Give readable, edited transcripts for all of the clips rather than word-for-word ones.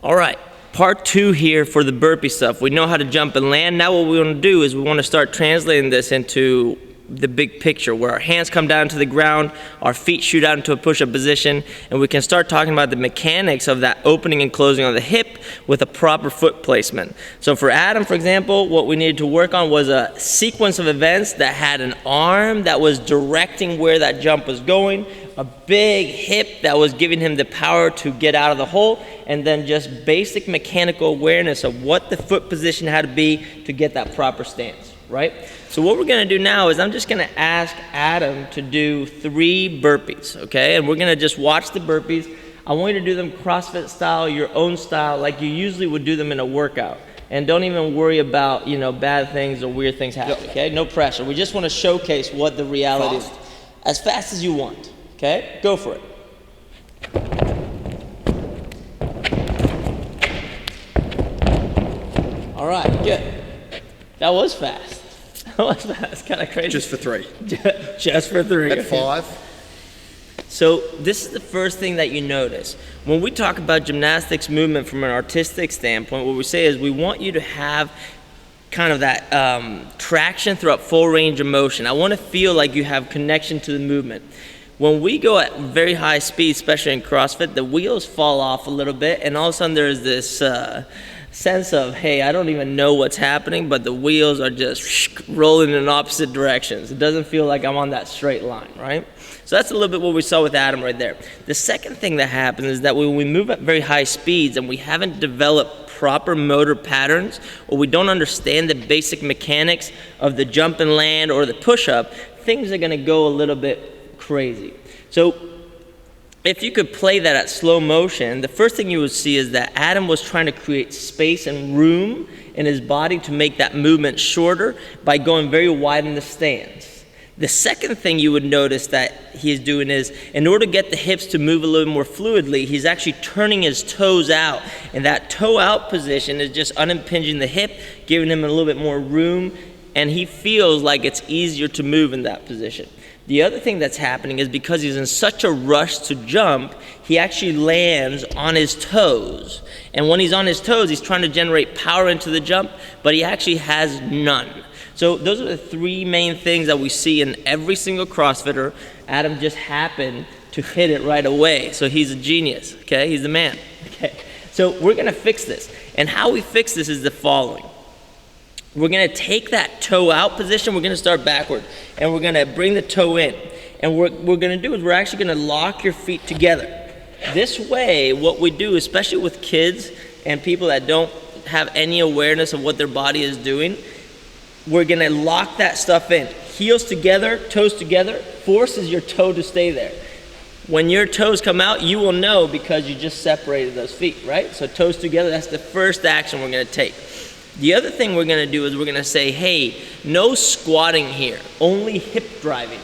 All right, part 2 here for the burpee stuff. We know how to jump and land. Now what we want to do is we want to start translating this into the big picture, where our hands come down to the ground, our feet shoot out into a push-up position, and we can start talking about the mechanics of that opening and closing of the hip with a proper foot placement. So for Adam, for example, what we needed to work on was a sequence of events that had an arm that was directing where that jump was going, a big hip that was giving him the power to get out of the hole, and then just basic mechanical awareness of what the foot position had to be to get that proper stance, right? So what we're gonna do now is I'm just gonna ask Adam to do 3 burpees, okay? And we're gonna just watch the burpees. I want you to do them CrossFit style, your own style, like you usually would do them in a workout. And don't even worry about, bad things or weird things happening, okay? No pressure. We just wanna showcase what the reality is. As fast as you want, okay? Go for it. All right, good. That was fast. That was fast, kind of crazy. Just for 3. Just for 3. At 5. So this is the first thing that you notice. When we talk about gymnastics movement from an artistic standpoint, what we say is we want you to have kind of that traction throughout full range of motion. I want to feel like you have connection to the movement. When we go at very high speed, especially in CrossFit, the wheels fall off a little bit, and all of a sudden there's this sense of, hey, I don't even know what's happening, but the wheels are just rolling in opposite directions. It doesn't feel like I'm on that straight line, right? So that's a little bit what we saw with Adam right there. The second thing that happens is that when we move at very high speeds and we haven't developed proper motor patterns, or we don't understand the basic mechanics of the jump and land or the push-up, things are gonna go a little bit crazy. So if you could play that at slow motion, the first thing you would see is that Adam was trying to create space and room in his body to make that movement shorter by going very wide in the stance. The second thing you would notice that he's doing is, in order to get the hips to move a little more fluidly, he's actually turning his toes out. And that toe out position is just unimpinging the hip, giving him a little bit more room, and he feels like it's easier to move in that position. The other thing that's happening is because he's in such a rush to jump, he actually lands on his toes. And when he's on his toes, he's trying to generate power into the jump, but he actually has none. So those are the 3 main things that we see in every single CrossFitter. Adam just happened to hit it right away. So he's a genius, okay? He's the man, okay? So we're gonna fix this. And how we fix this is the following. We're gonna take that toe out position, we're gonna start backward, and we're gonna bring the toe in. And what we're gonna do is we're actually gonna lock your feet together. This way, what we do, especially with kids and people that don't have any awareness of what their body is doing, we're gonna lock that stuff in. Heels together, toes together, forces your toe to stay there. When your toes come out, you will know because you just separated those feet, right? So toes together, that's the first action we're gonna take. The other thing we're gonna do is we're gonna say, hey, no squatting here, only hip driving,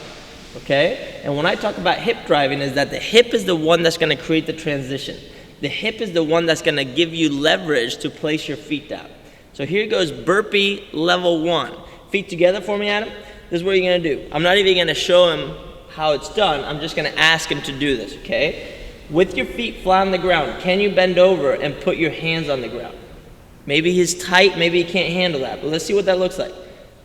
okay? And when I talk about hip driving is that the hip is the one that's gonna create the transition. The hip is the one that's gonna give you leverage to place your feet down. So here goes burpee level 1. Feet together for me, Adam. This is what you're gonna do. I'm not even gonna show him how it's done, I'm just gonna ask him to do this, okay? With your feet flat on the ground, can you bend over and put your hands on the ground? Maybe he's tight, maybe he can't handle that, but let's see what that looks like.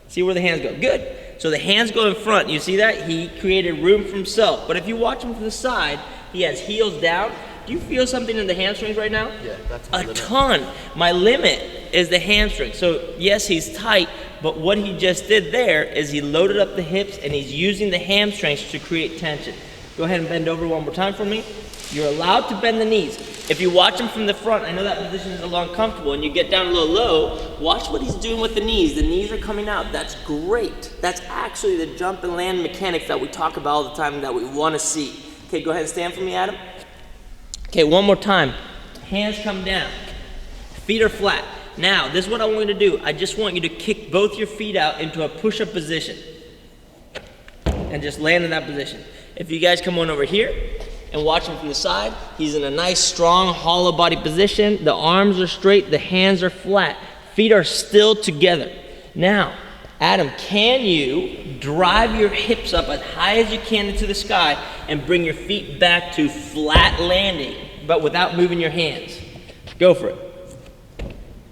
See where the hands go. Good. So the hands go in front. You see that? He created room for himself. But if you watch him from the side, he has heels down. Do you feel something in the hamstrings right now? Yeah, that's my limit. ton. My limit is the hamstring. So yes, he's tight, but what he just did there is he loaded up the hips and he's using the hamstrings to create tension. Go ahead and bend over one more time for me. You're allowed to bend the knees. If you watch him from the front, I know that position is a little uncomfortable, and you get down a little low, watch what he's doing with the knees. The knees are coming out. That's great. That's actually the jump and land mechanics that we talk about all the time that we want to see. Okay, go ahead and stand for me, Adam. Okay, one more time. Hands come down. Feet are flat. Now, this is what I want you to do. I just want you to kick both your feet out into a push-up position and just land in that position. If you guys come on over here and watch him from the side, he's in a nice, strong, hollow body position. The arms are straight, the hands are flat. Feet are still together. Now, Adam, can you drive your hips up as high as you can into the sky and bring your feet back to flat landing, but without moving your hands? Go for it.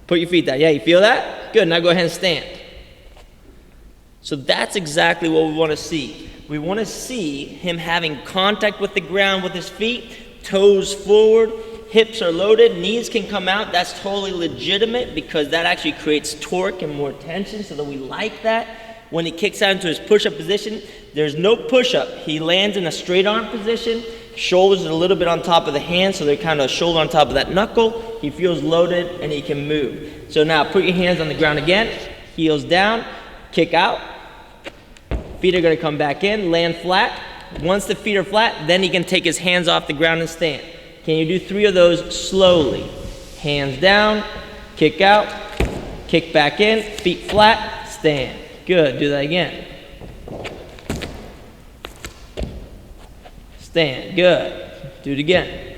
Put your feet down. Yeah, you feel that? Good, now go ahead and stand. So that's exactly what we want to see. We want to see him having contact with the ground with his feet, toes forward, hips are loaded, knees can come out. That's totally legitimate because that actually creates torque and more tension, so that we like that. When he kicks out into his push-up position, there's no push-up. He lands in a straight arm position, shoulders are a little bit on top of the hand, so they're kind of shoulder on top of that knuckle. He feels loaded and he can move. So now put your hands on the ground again, heels down, kick out. Feet are going to come back in, land flat. Once the feet are flat, then he can take his hands off the ground and stand. Can you do 3 of those slowly? Hands down, kick out, kick back in, feet flat, stand. Good, do that again. Stand, good. Do it again.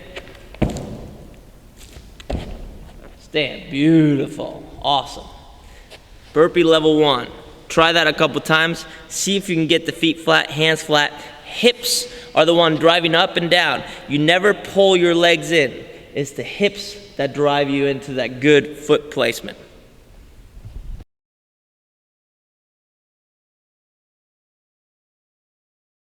Stand, beautiful, awesome. Burpee level 1. Try that a couple times. See if you can get the feet flat, hands flat. Hips are the one driving up and down. You never pull your legs in. It's the hips that drive you into that good foot placement.